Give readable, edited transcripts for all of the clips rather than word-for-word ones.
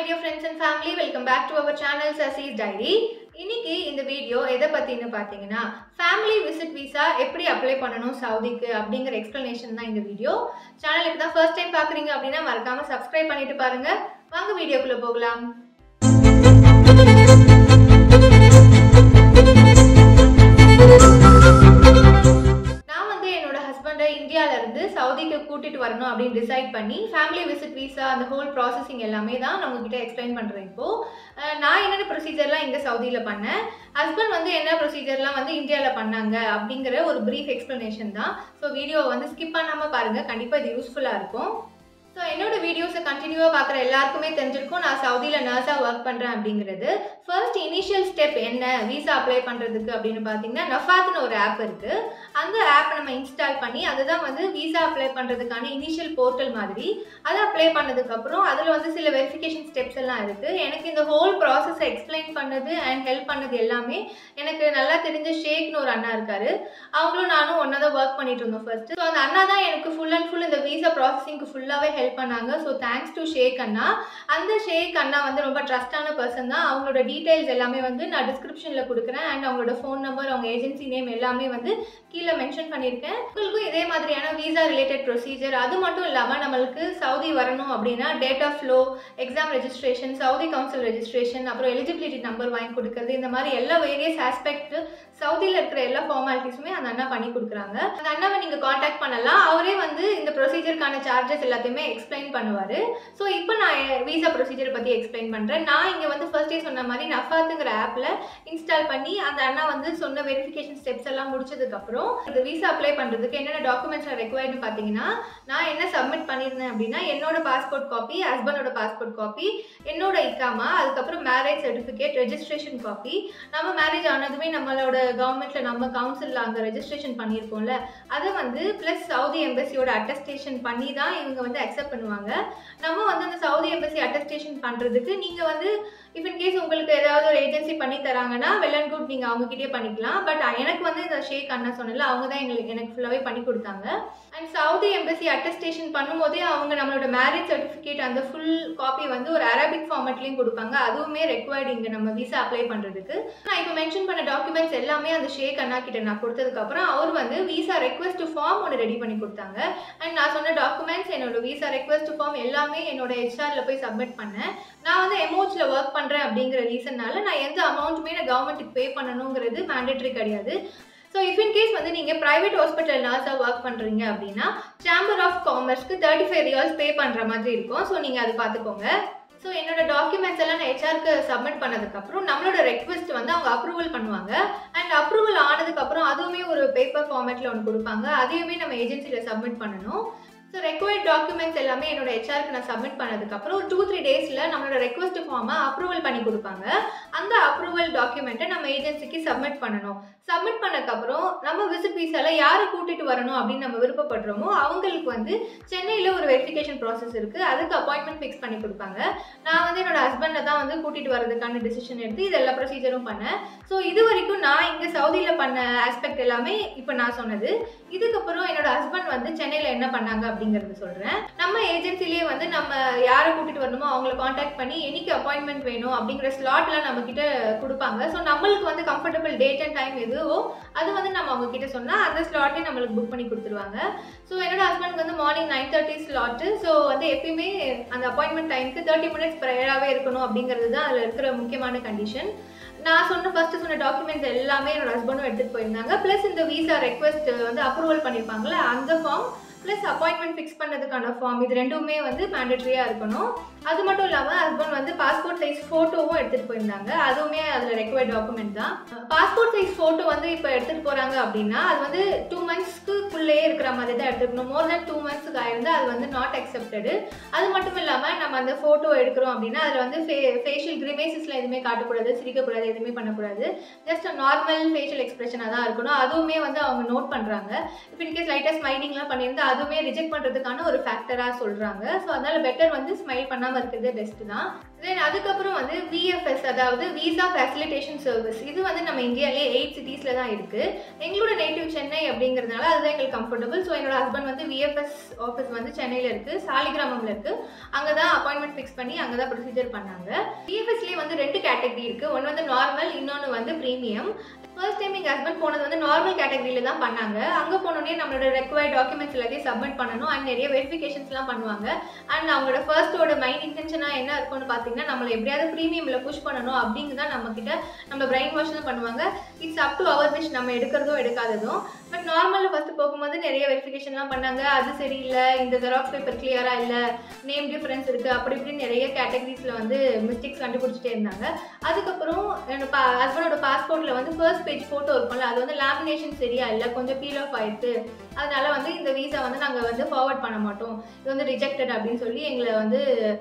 my dear friends and family, welcome back to our channel Sasi's Diary. இன்னைக்கு இந்த video எதை பத்தின்னு பாத்தீங்கன்னா family visit visa எப்படி apply பண்ணணும் சவுதிக்கு அப்படிங்கிற எக்ஸ்பிளனேஷன் தான் இந்த வீடியோ. சேனலுக்கு தான் ஃபர்ஸ்ட் டைம் பாக்குறீங்க அப்படின்னா மறக்காம சப்ஸ்கிரைப் பண்ணிட்டு பாருங்க. வாங்க வீடியோக்குள்ள போகலாம். இந்தியால இருந்து சவுதிக்கு கூட்டிட்டு வரணும் அப்படின்னு டிசைட் பண்ணி ஃபேமிலி விசிட் விசா அந்த ஹோல் ப்ராசஸிங் எல்லாமே தான் நான் உங்ககிட்ட எக்ஸ்பிளைன் பண்றேன். இப்போ நான் என்னென்ன ப்ரொசீஜர்லாம் இங்கே சவுதியில் பண்ணேன், ஹஸ்பண்ட் வந்து என்ன ப்ரொசீஜர்லாம் வந்து இந்தியாவில் பண்ணாங்க அப்படிங்கிற ஒரு ப்ரீஃப் எக்ஸ்பிளனேஷன் தான். ஸோ வீடியோவை வந்து ஸ்கிப் பண்ணாமல் பாருங்கள், கண்டிப்பாக இது யூஸ்ஃபுல்லாக இருக்கும். ஸோ என்னோட வீடியோஸை கண்டினியூவாக பார்க்குற எல்லாருக்குமே தெரிஞ்சிருக்கும் நான் சவுதியில் நர்ஸாக ஒர்க் பண்ணுறேன் அப்படிங்கிறது. ஃபர்ஸ்ட் இனிஷியல் ஸ்டெப் என்ன விசா அப்ளை பண்ணுறதுக்கு அப்படின்னு பார்த்தீங்கன்னா நஃபாத்னு ஒரு ஆப் இருக்குது. அந்த ஆப் நம்ம இன்ஸ்டால் பண்ணி அதுதான் வந்து விசா அப்ளை பண்ணுறதுக்கான இனிஷியல் போர்ட்டல் மாதிரி. அதை அப்ளை பண்ணதுக்கப்புறம் அதில் வந்து சில வெரிஃபிகேஷன் ஸ்டெப்ஸ் எல்லாம் இருக்குது. எனக்கு இந்த ஹோல் ப்ராசஸை எக்ஸ்பிளைன் பண்ணது அண்ட் ஹெல்ப் பண்ணது எல்லாமே எனக்கு நல்லா தெரிஞ்ச ஷேக்னு ஒரு அண்ணா இருக்காரு. அவங்களும் நானும் ஒன்றா தான் ஒர்க் பண்ணிட்டு இருந்தோம் ஃபர்ஸ்ட். ஸோ அந்த அண்ணா தான் எனக்கு ஃபுல் அண்ட் ஃபுல் இந்த விசா ப்ராசஸிங்க்கு ஃபுல்லாகவே ஹெல்ப் பண்ணாங்க. ஸோ தேங்க்ஸ் டு ஷேக் அண்ணா. அந்த ஷேக் அண்ணா வந்து ரொம்ப ட்ரஸ்டான பர்சன் தான். அவங்களோட டீட்டெயில்ஸ் எல்லாமே வந்து நான் டிஸ்கிரிப்ஷனில் கொடுக்குறேன் அண்ட் அவங்களோட ஃபோன் நம்பர், அவங்க ஏஜென்சி நேம் எல்லாமே வந்து கீழே மென்ஷன் பண்ணியிருக்கேன். உங்களுக்கும் இதே மாதிரியான விசா ரிலேட்டட் ப்ரொசீஜர், அது மட்டும் இல்லாமல் நம்மளுக்கு சவுதி வரணும் அப்படின்னா dataflow, exam registration, Saudi council registration, அப்புறம் எலிஜிபிலிட்டி நம்பர் வாங்கி கொடுக்குறது, இந்த மாதிரி எல்லா வேரியஸ் ஆஸ்பெக்ட் சவுதியில் இருக்கிற எல்லா ஃபார்மாலிட்டிஸுமே அந்த அண்ணா பண்ணி கொடுக்குறாங்க. அந்த அண்ணாவை நீங்கள் காண்டாக்ட் பண்ணலாம். அவரே வந்து இந்த ப்ரொசீஜருக்கான சார்ஜஸ் எல்லாத்தையுமே எக்ஸ்பிளைன் பண்ணுவார். ஸோ இப்போ நான் விசா ப்ரொசீஜர் பற்றி எக்ஸ்பிளைன் பண்ணுறேன். நான் இங்கே வந்து ஃபர்ஸ்டே சொன்ன மாதிரி நஃபாத்துங்கிற ஆப்பில் இன்ஸ்டால் பண்ணி அந்த அண்ணா வந்து சொன்ன வெரிஃபிகேஷன் ஸ்டெப்ஸ் எல்லாம் முடிச்சதுக்கப்புறம் இந்த விசா அப்ளை பண்ணுறதுக்கு என்னென்ன டாக்குமெண்ட்ஸ் ரெக்வயர்டுன்னு பார்த்தீங்கன்னா நான் என்ன சப்மிட் பண்ணியிருந்தேன் அப்படின்னா என்னோட பாஸ்போர்ட் காப்பி, ஹஸ்பண்டோட பாஸ்போர்ட் காப்பி, என்னோட இக்காமா, அதுக்கப்புறம் மேரேஜ் சர்டிஃபிகேட், ரெஜிஸ்ட்ரேஷன் காப்பி. நம்ம மேரேஜ் ஆனதுமே நம்மளோட கவர்மெண்ட்டில் நம்ம கவுன்சிலில் அங்கே ரெஜிஸ்ட்ரேஷன் பண்ணியிருக்கோம்ல, அதை வந்து ப்ளஸ் சவுதி எம்பசியோட அட்டஸ்டேஷன் பண்ணி தான் இவங்க வந்து அக்செப்ட் பண்ணுவாங்க. நம்ம வந்து அந்த சவுதி எம்பசி அட்டஸ்டேஷன் பண்ணுறதுக்கு நீங்கள் வந்து இஃப் இன் கேஸ் உங்களுக்கு ஏதாவது ஒரு ஏஜென்சி பண்ணி தராங்கன்னா வெல் அண்ட் குட், நீங்கள் அவங்ககிட்டயே பண்ணிக்கலாம். பட் எனக்கு வந்து இந்த ஷேக் அண்ணா சொன்னல, அவங்க தான் எனக்கு ஃபுல்லாகவே பண்ணி கொடுத்தாங்க. அண்ட் சவுதி எம்பசி அட்டஸ்டேஷன் பண்ணும்போதே அவங்க நம்மளோட மேரேஜ் சர்டிஃபிகேட் அந்த ஃபுல் காப்பி வந்து ஒரு அரபிக் ஃபார்மேட்லேயும் கொடுப்பாங்க. அதுவுமே ரெக்வயர்டு இங்கே நம்ம விசா அப்ளை பண்ணுறதுக்கு. நான் இப்போ மென்ஷன் பண்ண டாக்குமெண்ட்ஸ் எல்லாமே அந்த ஷேக் அண்ணா கிட்ட நான் கொடுத்ததுக்கப்புறம் அவர் வந்து விசா ரெக்வெஸ்ட் ஃபார்ம் ஒன்று ரெடி பண்ணி கொடுத்தாங்க. அண்ட் நான் சொன்ன டாக்குமெண்ட்ஸ், என்னோட விசா ரெக்வெஸ்ட் ஃபார்ம் எல்லாமே என்னோட ஹெச்ஆரில் போய் சப்மிட் பண்ணேன். நான் வந்து எம்ஓஹெச்சில் ஒர்க் பண்ணுறேன் அப்படிங்கிற ரீசன்னால நான் எந்த அமௌண்ட்டுமே நான் கவர்மெண்ட்டுக்கு பே பண்ணணுங்கிறது மேண்டேட்ரி கிடையாது. ஸோ இஃப் இன் கேஸ் வந்து நீங்கள் ப்ரைவேட் ஹாஸ்பிட்டல் நர்ஸாக ஒர்க் பண்ணுறீங்க அப்படின்னா சேம்பர் ஆஃப் காமர்ஸ்க்கு 35 ரியால்ஸ் பே பண்ணுற மாதிரி இருக்கும். ஸோ நீங்கள் அது பார்த்துக்கோங்க. ஸோ என்னோட டாக்குமெண்ட்ஸ் எல்லாம் நான் ஹெச்ஆருக்கு சப்மிட் பண்ணதுக்கப்புறம் நம்மளோட ரெக்வெஸ்ட் வந்து அவங்க அப்ரூவல் பண்ணுவாங்க. அண்ட் அப்ரூவல் ஆனதுக்கப்புறம் அதுவுமே ஒரு பேப்பர் ஃபார்மேட்டில் ஒன்று கொடுப்பாங்க. அதையுமே நம்ம ஏஜென்சியில் சப்மிட் பண்ணணும். ஸோ ரெக்வயர்ட் டாக்குமெண்ட்ஸ் எல்லாமே என்னோட ஹெச்ஆருக்கு நான் சப்மிட் பண்ணதுக்கப்புறம் ஒரு 2-3 டேஸில் நம்மளோட ரெக்வெஸ்ட் ஃபார்மை அப்ரூவல் பண்ணி கொடுப்பாங்க. அந்த அப்ரூவல் டாக்குமெண்ட்டை நம்ம ஏஜென்சிக்கு சப்மிட் பண்ணணும். சப்மிட் பண்ணக்கப்புறம் நம்ம விசிட் விசாவில் யாரை கூட்டிகிட்டு வரணும் அப்படின்னு நம்ம விருப்பப்படுறோமோ அவங்களுக்கு வந்து சென்னையில் ஒரு வெரிஃபிகேஷன் ப்ராசஸ் இருக்குது. அதுக்கு அப்பாயின்மெண்ட் ஃபிக்ஸ் பண்ணி கொடுப்பாங்க. நான் வந்து என்னோட ஹஸ்பண்டை தான் வந்து கூட்டிகிட்டு வரதுக்கான டிசிஷன் எடுத்து இது எல்லா ப்ரொசீஜரும் பண்ணேன். ஸோ இது வரைக்கும் நான் இங்கே சவுதியில் பண்ண ஆஸ்பெக்ட் எல்லாமே இப்போ நான் சொன்னது. இதுக்கப்புறம் என்னோட ஹஸ்பண்ட் வந்து சென்னையில் என்ன பண்ணாங்க அப்படிங்கிறது சொல்கிறேன். நம்ம ஏஜென்சிலேயே வந்து நம்ம யாரை கூட்டிகிட்டு வரணுமோ அவங்கள காண்டாக்ட் பண்ணி என்னைக்கு அப்பாயின்மெண்ட் வேணும் அப்படிங்கிற ஸ்லாட்லாம் நம்மக்கிட்ட கொடுப்பாங்க. ஸோ நம்மளுக்கு வந்து கம்ஃபர்டபுள் டேட் அண்ட் டைம் எதுவோ அது வந்து நம்ம அவங்க கிட்ட சொன்னால் அந்த ஸ்லாட்டே நம்மளுக்கு புக் பண்ணி கொடுத்துருவாங்க. ஸோ என்னோட ஹஸ்பண்ட் வந்து மார்னிங் 9:30 ஸ்லாட்டு. ஸோ வந்து எப்பயுமே அந்த அப்பாயின்மெண்ட் டைமுக்கு 30 மினிட்ஸ் ப்ரையராகவே இருக்கணும் அப்படிங்கிறது தான் அதில் இருக்கிற முக்கியமான கண்டிஷன். நான் ஃபர்ஸ்ட் சொன்ன டாக்குமெண்ட்ஸ் எல்லாமே என்னோட ஹஸ்பண்டும் எடுத்துகிட்டு போயிருந்தாங்க. ப்ளஸ் இந்த விசா ரெக்வெஸ்ட் வந்து அப்ரூவல் பண்ணியிருப்பாங்களே அந்த ஃபார்ம் ப்ளஸ் அப்பாயின்மெண்ட் ஃபிக்ஸ் பண்ணதுக்கான ஃபார்ம், இது ரெண்டுமே வந்து மேண்டேட்ரியாக இருக்கணும். அது மட்டும் இல்லாமல் ஹஸ்பண்ட் வந்து பாஸ்போர்ட் சைஸ் ஃபோட்டோவும் எடுத்துகிட்டு போயிருந்தாங்க. அதுவுமே அதில் ரெக்வயர்ட் டாக்குமெண்ட் தான். பாஸ்போர்ட் சைஸ் ஃபோட்டோ வந்து இப்போ எடுத்துகிட்டு போகிறாங்க அப்படின்னா அது வந்து 2 மந்த்ஸ்க்குள்ளேயே இருக்கிற மாதிரி தான் எடுத்துக்கணும். மோர் தென் 2 மந்த்ஸுக்கு ஆயிருந்தால் அது வந்து நாட் அக்செப்டடு. அது மட்டும் இல்லாமல் நம்ம அந்த ஃபோட்டோ எடுக்கிறோம் அப்படின்னா அதில் வந்து ஃபேஷியல் கிரிமேசஸ்லாம் எதுவுமே காட்டக்கூடாது, சிரிக்கக்கூடாது, எதுவுமே பண்ணக்கூடாது. ஜஸ்ட் நார்மல் ஃபேஷியல் எக்ஸ்பிரஷனாக தான் இருக்கணும். அதுவுமே வந்து அவங்க நோட் பண்ணுறாங்க. இப்போ இன்கேஸ் லைட்டாக ஸ்மைலிங்லாம் பண்ணியிருந்தால் அதுவுமே ரிஜெக்ட் பண்ணுறதுக்கான ஒரு ஃபேக்டராக சொல்கிறாங்க. ஸோ அதனால் பெட்டர் வந்து ஸ்மைல் பண்ணாமல் இருக்கிறது பெஸ்ட்டு தான். தென் அதுக்கப்புறம் வந்து விஎஃப்எஸ், அதாவது விசா ஃபெசிலிட்டேஷன் சர்வீஸ். இது வந்து நம்ம இந்தியாவிலே 8 சிட்டிஸில் தான் இருக்குது. எங்களோட நேட்டிவ் சென்னை அப்படிங்கிறதுனால அதுதான் எங்களுக்கு கம்ஃபர்டபுள். ஸோ என்னோட ஹஸ்பண்ட் வந்து விஎஃப்எஸ் ஆஃபீஸ் வந்து சென்னையில் இருக்குது, சாலிகிராமத்தில் இருக்குது. அங்கே தான் அப்பாயின்மெண்ட் ஃபிக்ஸ் பண்ணி அங்கே தான் ப்ரொசீஜர் பண்ணாங்க. விஎஃப்எஸ்லேயே வந்து 2 கேட்டகரி இருக்குது. ஒன்று வந்து நார்மல், இன்னொன்று வந்து ப்ரீமியம். ஃபர்ஸ்ட் டைம் எங்கள் ஹஸ்பண்ட் போனது வந்து நார்மல் கேட்டகரியில் தான் பண்ணாங்க. அங்கே போனோடனே நம்மளோட ரெக்வயர்ட் டாக்குமெண்ட்ஸ் எல்லாத்தையும் சப்மிட் பண்ணணும் அண்ட் நிறைய வெரிஃபிகேஷன்ஸ்லாம் பண்ணுவாங்க. அண்ட் அவங்களோட ஃபர்ஸ்ட்டோட மைண்ட் இன்டென்ஷனாக என்ன இருக்கும்னு பார்த்தீங்கன்னா, நம்மளை எப்படியாவது ப்ரீமியமில் புஷ் பண்ணணும் அப்படிங்க தான் நம்மக்கிட்ட நம்ம பிரைன் வாஷ் தான் பண்ணுவாங்க. It's up to our wish, நம்ம எடுக்கிறதோ எடுக்காததும். பட் நார்மலில் ஃபஸ்ட்டு போகும்போது நிறைய வெரிஃபிகேஷன்லாம் பண்ணாங்க. அது சரியில்லை, இந்த ஜெராக்ஸ் பேப்பர் கிளியராக இல்லை, நேம் டிஃப்ரென்ஸ் இருக்குது, அப்படி இப்படின்னு நிறைய கேட்டகரிஸில் வந்து மிஸ்டேக்ஸ் கண்டுபிடிச்சிட்டே இருந்தாங்க. அதுக்கப்புறம் என்னோட ஹஸ்பண்டோட பாஸ்போர்ட்டில் வந்து ஃபர்ஸ்ட் பேஜ் ஃபோட்டோ இருக்கும்ல, அது வந்து லேமினேஷன் சரியா இல்லை, கொஞ்சம் பீல் ஆஃப் ஆயிடுச்சு. அதனால வந்து இந்த வீசா வந்து நாங்கள் வந்து ஃபார்வர்ட் பண்ண மாட்டோம், இது வந்து ரிஜெக்டட் அப்படின்னு சொல்லி எங்களை வந்து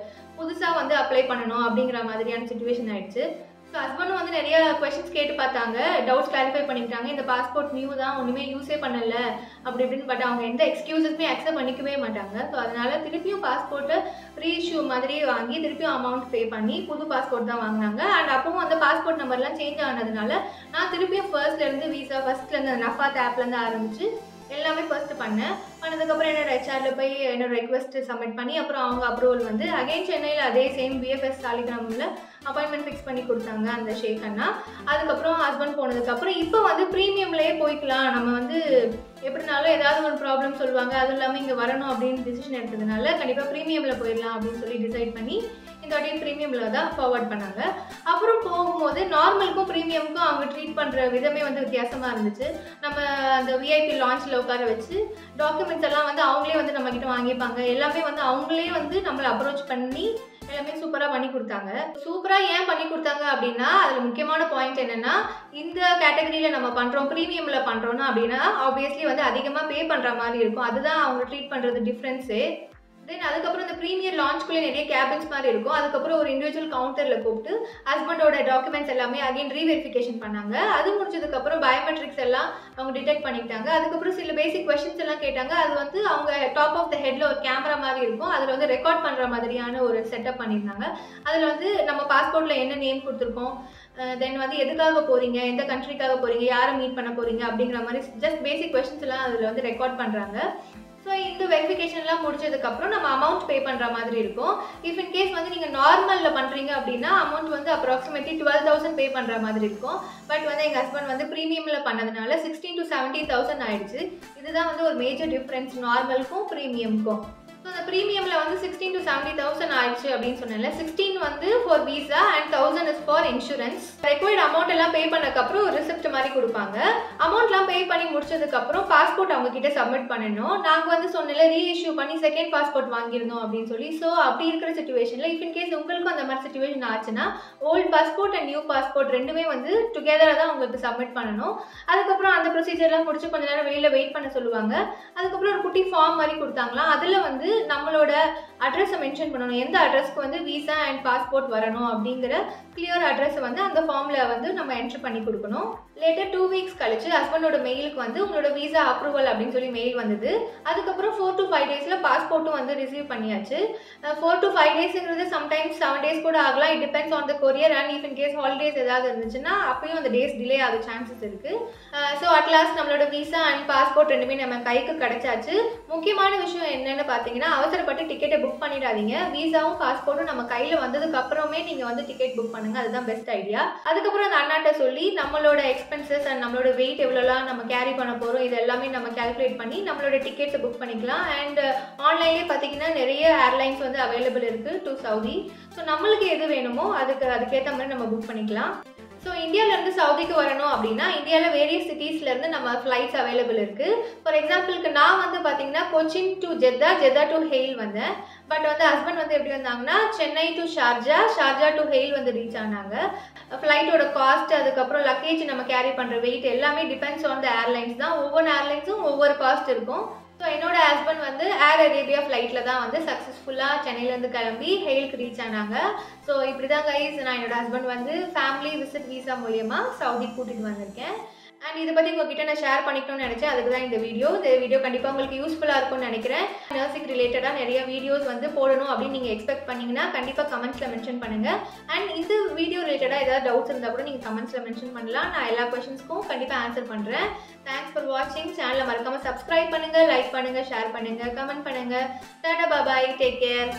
புதுசாக வந்து அப்ளை பண்ணணும் அப்படிங்கிற மாதிரியான சுச்சுவேஷன் ஆயிடுச்சு. ஸோ ஹஸ்பண்டும் வந்து நிறைய கொஷின்ஸ் கேட்டு பார்த்தாங்க, டவுட்ஸ் கிளாரிஃபை பண்ணிக்கிட்டாங்க. இந்த பாஸ்போர்ட் நியூ தான், ஒன்றுமே யூஸே பண்ணல அப்படி இப்படின்னு. பட் அவங்க எந்த எக்ஸ்கியூசஸுமே அக்செப்ட் பண்ணிக்கவே மாட்டாங்க. ஸோ அதனால திருப்பியும் பாஸ்போர்ட்டை ரீஇஷ்யூ மாதிரியே வாங்கி திருப்பியும் அமௌண்ட் பே பண்ணி புது பாஸ்போர்ட் தான் வாங்கினாங்க. அண்ட் அப்பவும் அந்த பாஸ்போர்ட் நம்பர்லாம் சேஞ்ச் ஆனதுனால நான் திருப்பியும் ஃபர்ஸ்ட்லேருந்து விசா ஃபர்ஸ்ட்லேருந்து அந்த நஃபாத் ஆப்லேருந்து ஆரம்பிச்சு எல்லாமே ஃபர்ஸ்ட் பண்ணதுக்கப்புறம் என்னோட ஹெச்ஆரில் போய் என்னோட ரெக்வெஸ்ட் சப்மிட் பண்ணி அப்புறம் அவங்க அப்ரூவல் வந்து அகைன் சென்னையில் அதே சேம் விஎஃப்எஸ் சாலிகிராமில் அப்பாயின்மெண்ட் ஃபிக்ஸ் பண்ணி கொடுத்தாங்க அந்த ஷேக் அண்ணா. அதுக்கப்புறம் ஹஸ்பண்ட் போனதுக்கப்புறம் இப்போ வந்து ப்ரீமியம்லேயே போய்க்கலாம், நம்ம வந்து எப்படினாலும் ஏதாவது ஒரு ப்ராப்ளம் சொல்லுவாங்க, அதுவும் இல்லாமல் இங்கே வரணும் அப்படின்னு டிசிஷன் எடுத்ததுனால கண்டிப்பாக ப்ரீமியமில் போயிடலாம் அப்படின்னு சொல்லி டிசைட் பண்ணி இந்த வாட்டி ப்ரீமியமில் தான் ஃபார்வர்ட் பண்ணாங்க. அப்புறம் போகும்போது நார்மலுக்கும் ப்ரீமியமுக்கும் அவங்க ட்ரீட் பண்ணுற விதமே வந்து வித்தியாசமாக இருந்துச்சு. நம்ம அந்த விஐபி லான்ச்சில் உட்கார வச்சு டாக்குமெண்ட்ஸ் எல்லாம் வந்து அவங்களே வந்து நம்மக்கிட்ட வாங்கிப்பாங்க. எல்லாமே வந்து அவங்களே வந்து நம்மளை அப்ரோச் பண்ணி எல்லாமே சூப்பராக பண்ணி கொடுத்தாங்க. சூப்பராக ஏன் பண்ணி கொடுத்தாங்க அப்படின்னா, அதில் முக்கியமான பாயிண்ட் என்னென்னா, இந்த கேட்டகரியில் நம்ம பண்ணுறோம், ப்ரீமியமில் பண்ணுறோன்னா அப்படின்னா ஆப்வியஸ்லி வந்து அதிகமாக பே பண்ணுற மாதிரி இருக்கும். அதுதான் அவங்க ட்ரீட் பண்ணுறது டிஃப்ரென்ஸே. தென் அதுக்கப்புறம் இந்த ப்ரீமியர் லான்ச்குள்ளே நிறைய கேபின்ஸ் மாதிரி இருக்கும். அதுக்கப்புறம் ஒரு இண்டிவிஜுவல் கவுண்டரில் கூப்பிட்டு ஹஸ்பண்டோட டாக்குமெண்ட்ஸ் எல்லாமே அகைன் ரீவெரிஃபிகேஷன் பண்ணாங்க. அது முடிச்சதுக்கப்புறம் பயோமெட்ரிக்ஸ் எல்லாம் அவங்க டிடெக்ட் பண்ணிக்கிட்டாங்க. அதுக்கப்புறம் சில பேசிக் கொஷின்ஸ் எல்லாம் கேட்டாங்க. அது வந்து அவங்க டாப் ஆஃப் த ஹெட்டில் ஒரு கேமரா மாதிரி இருக்கும், அதில் வந்து ரெக்கார்ட் பண்ணுற மாதிரியான ஒரு செட்டப் பண்ணியிருந்தாங்க. அதில் வந்து நம்ம பாஸ்போர்ட்டில் என்ன நேம் கொடுத்துருக்கோம், தென் வந்து எதுக்காக போகிறீங்க, எந்த கண்ட்ரிக்காக போகிறீங்க, யாரை மீட் பண்ண போகிறீங்க அப்படிங்கிற மாதிரி ஜஸ்ட் பேசிக் கொஷின்ஸ் எல்லாம் அதில் வந்து ரெக்கார்ட் பண்ணுறாங்க. ஸோ இந்த வெரிஃபிகேஷன்லாம் முடிச்சதுக்கப்புறம் நம்ம அமௌண்ட் பே பண்ணுற மாதிரி இருக்கும். இஃப் இன்கேஸ் வந்து நீங்கள் நார்மலில் பண்ணுறீங்க அப்படின்னா அமௌண்ட் வந்து அப்ராக்சிமேட்லி 12,000 பே பண்ணுற மாதிரி இருக்கும். பட் வந்து எங்கள் ஹஸ்பண்ட் வந்து ப்ரீமியமில் பண்ணதுனால 16,000 to 17,000 ஆயிடுச்சு. இதுதான் வந்து ஒரு மேஜர் டிஃப்ரென்ஸ் நார்மலுக்கும் ப்ரீமியமுக்கும். ஸோ அந்த ப்ரீமியமில் வந்து 16,000 to 70,000 ஆயிடுச்சு அப்படின்னு சொன்னேன்ல. 16 வந்து for visa and 1,000 is for insurance. Required amount எல்லாம் பே பண்ணதுக்கப்புறம் ஒரு ரிசிப்ட் மாதிரி கொடுப்பாங்க. அமௌண்ட்லாம் பே பண்ணி முடிச்சதுக்கப்புறம் பாஸ்போர்ட் அவங்க கிட்ட சப்மிட் பண்ணணும். நாங்கள் வந்து சொன்னல ரீஇஷ்யூ பண்ணி செகண்ட் பாஸ்போர்ட் வாங்கியிருந்தோம் அப்படின்னு சொல்லி. ஸோ அப்படி இருக்கிற சுச்சுவேஷனில் இஃப் இன்கேஸ் உங்களுக்கும் அந்த மாதிரி சுச்சுவேஷன் ஆச்சுன்னா old passport and new passport ரெண்டுமே வந்து டுகெதராக தான் உங்களுக்கு சப்மிட் பண்ணணும். அதுக்கப்புறம் அந்த ப்ரொசீஜர்லாம் முடிச்சு கொஞ்சம் நேரம் வெளியில் வெயிட் பண்ண சொல்லுவாங்க. அதுக்கப்புறம் ஒரு குட்டி ஃபார்ம் மாதிரி கொடுத்தாங்களாம். அதில் வந்து நம்மளோட அட்ரஸை மென்ஷன் பண்ணணும், எந்த அட்ரஸ்க்கு வந்து விசா அண்ட் பாஸ்போர்ட் வரணும் அப்படிங்கிற கிளியர் அட்ரஸை வந்து அந்த ஃபார்மில் வந்து நம்ம என்ட்ரு பண்ணி கொடுக்கணும். லேட்டர் 2 வீக்ஸ் கழிச்சு ஹஸ்பண்டோட மெயிலுக்கு வந்து உங்களோட விசா அப்ரூவல் அப்படின்னு சொல்லி மெயில் வந்தது. அதுக்கப்புறம் 4 to 5 டேஸில் பாஸ்போர்ட்டும் வந்து ரிசீவ் பண்ணியாச்சு. 4 to 5 டேஸுங்கிறது சம்டைம்ஸ் 7 டேஸ் கூட ஆகலாம். It depends on the courier and if in case holidays ஏதாவது இருந்துச்சுன்னா அப்பயும் அந்த டேஸ் டிலே ஆக சான்சஸ் இருக்குது. ஸோ அட்லாஸ்ட் நம்மளோட விசா அண்ட் பாஸ்போர்ட் ரெண்டுமே நம்ம கைக்கு கிடைச்சாச்சு. முக்கியமான விஷயம் என்னென்னு பார்த்தீங்கன்னா, அவசரப்பட்டு டிக்கெட்டை புக் பண்ணிடாதீங்க. விசாவும் பாஸ்போர்ட்டும் நம்ம கையில் வந்ததுக்கு அப்புறமே நீங்கள் வந்து டிக்கெட் புக் பண்ணுங்க, அதுதான் பெஸ்ட் ஐடியா. அதுக்கப்புறம் அந்த அண்ணாட்ட சொல்லி நம்மளோட எக்ஸ்பென்சஸ் அண்ட் நம்மளோட வெயிட் எவ்வளோலாம் நம்ம கேரி பண்ண போகிறோம் இது எல்லாமே நம்ம கேல்குலேட் பண்ணி நம்மளோட டிக்கெட்ஸை புக் பண்ணிக்கலாம். அண்ட் ஆன்லைன்லேயே பார்த்தீங்கன்னா நிறைய ஏர்லைன்ஸ் வந்து அவைலபிள் இருக்குது டு சவுதி. ஸோ நம்மளுக்கு எது வேணுமோ அதுக்கேற்ற மாதிரி நம்ம புக் பண்ணிக்கலாம். ஸோ இந்தியாவிலேருந்து சவுதிக்கு வரணும் அப்படின்னா இந்தியாவில் வேரியஸ் சிட்டிஸ்லேருந்து நம்ம ஃப்ளைட்ஸ் அவைலபிள் இருக்குது. ஃபார் எக்ஸாம்பிளுக்கு நான் வந்து பார்த்தீங்கன்னா Cochin to Jeddah, Jeddah to hail வந்தேன். பட் வந்து ஹஸ்பண்ட் வந்து எப்படி வந்தாங்கன்னா Chennai to Sharjah, Sharjah to hail வந்து ரீச் ஆனாங்க. ஃப்ளைட்டோட காஸ்ட், அதுக்கப்புறம் லக்கேஜ் நம்ம கேரி பண்ணுற வெயிட் எல்லாமே டிபெண்ட்ஸ் ஆன் த ஏர்லைன்ஸ் தான். ஒவ்வொரு ஏர்லைன்ஸும் ஒவ்வொரு காஸ்ட் இருக்கும். ஸோ என்னோட ஹஸ்பண்ட் வந்து ஏர் அரேபியா ஃப்ளைட்டில் தான் வந்து சக்ஸஸ்ஃபுல்லாக சென்னையிலேருந்து கிளம்பி ஹெயிலுக்கு ரீச் ஆனாங்க. ஸோ இப்படி தான் கைஸ் நான் என்னோட ஹஸ்பண்ட் வந்து ஃபேமிலி விசிட் விசா மூலியமாக சவுதி கூட்டிகிட்டு வந்திருக்கேன். அண்ட் இதை பற்றி உங்ககிட்ட நான் ஷேர் பண்ணிக்கணும்னு நினச்சேன். அதுக்கு தான் இந்த வீடியோ கண்டிப்பாக உங்களுக்கு யூஸ்ஃபுல்லாக இருக்கும்னு நினைக்கிறேன். நர்சிங் ரிலேட்டடாக நிறைய வீடியோஸ் வந்து போடணும் அப்படின்னு நீங்கள் எக்ஸ்பெக்ட் பண்ணிங்கன்னா கண்டிப்பாக கமெண்ட்ஸில் மென்ஷன் பண்ணுங்கள். அண்ட் இந்த வீடியோ ரிலேட்டடாக ஏதாவது டவுட்ஸ் இருந்தால் கூட நீங்கள் கமெண்ட்ஸில் மென்ஷன் பண்ணலாம். நான் எல்லா கொஷின்ஸ்க்கும் கண்டிப்பாக ஆன்சர் பண்ணுறேன். தேங்க்ஸ் ஃபார் வாட்சிங். சேனலை மறக்காமல் சப்ஸ்கிரைப் பண்ணுங்கள், லைக் பண்ணுங்கள், ஷேர் பண்ணுங்கள், கமெண்ட் பண்ணுங்கள். டாடா பாய், டேக் கேர்.